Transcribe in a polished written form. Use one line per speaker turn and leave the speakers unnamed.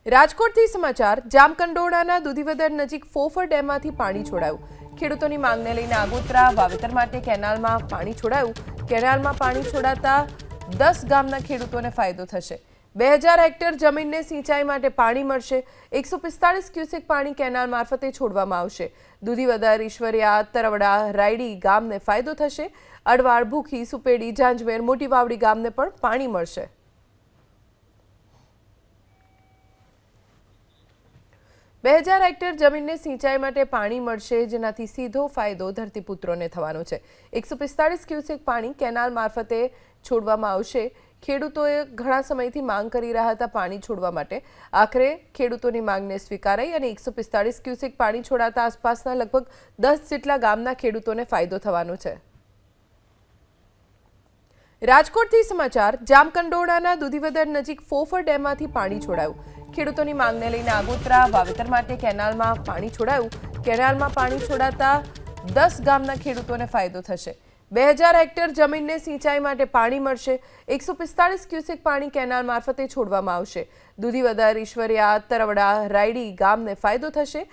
રાજકોટથી સમાચાર જામકંડોરણાના દૂધીવદર નજીક ફોફર ડેમમાંથી પાણી છોડાયું। ખેડૂતોની માંગને લઈને આગોતરા વાવેતર માટે કેનાલમાં પાણી છોડાયું। કેનાલમાં પાણી છોડાતા 10 ગામના ખેડૂતોને ફાયદો થશે। 2000 હેક્ટર જમીનને સિંચાઈ માટે પાણી મળશે। 145 ક્યુસેક પાણી કેનાલ મારફતે છોડવામાં આવશે। દૂધીવદર, ઈશ્વરિયા, તરવડા, રાયડી ગામને ફાયદો થશે। અડવાળ, ભૂખી, સુપેડી, જાંજમેર, મોટી વાવડી ગામને પણ પાણી મળશે। 2000 હેક્ટર જમીનને સિંચાઈ માટે પાણી મળશે, જેનાથી સીધો ફાયદો ધરતીપુત્રોને થવાનો છે। 145 ક્યુસેક પાણી કેનાલ મારફતે છોડવામાં આવશે। ખેડૂતોએ ઘણા સમયથી માંગ કરી રહ્યા હતા પાણી છોડવા માટે। આખરે ખેડૂતોની માંગને સ્વીકારાઈ અને 145 ક્યુસેક પાણી છોડાતા આસપાસના લગભગ 10 જેટલા ગામના ખેડૂતોને ફાયદો થવાનો છે। રાજકોટથી સમાચાર જામકંડોરણાના દૂધીવદર નજીક ફોફર ડેમમાંથી પાણી છોડાયું। ખેડૂતોની માંગને લઈને આગોતરા વાવેતર માટે કેનાલમાં પાણી છોડાયું। કેનાલમાં પાણી છોડાતા 10 ગામના ખેડૂતોને ફાયદો થશે। 2000 હેક્ટર જમીનને સિંચાઈ માટે પાણી મળશે। 145 ક્યુસેક પાણી કેનાલ મારફતે છોડવામાં આવશે। દૂધીવદર, ઈશ્વરિયા, તરવડા, રાયડી ગામને ફાયદો થશે।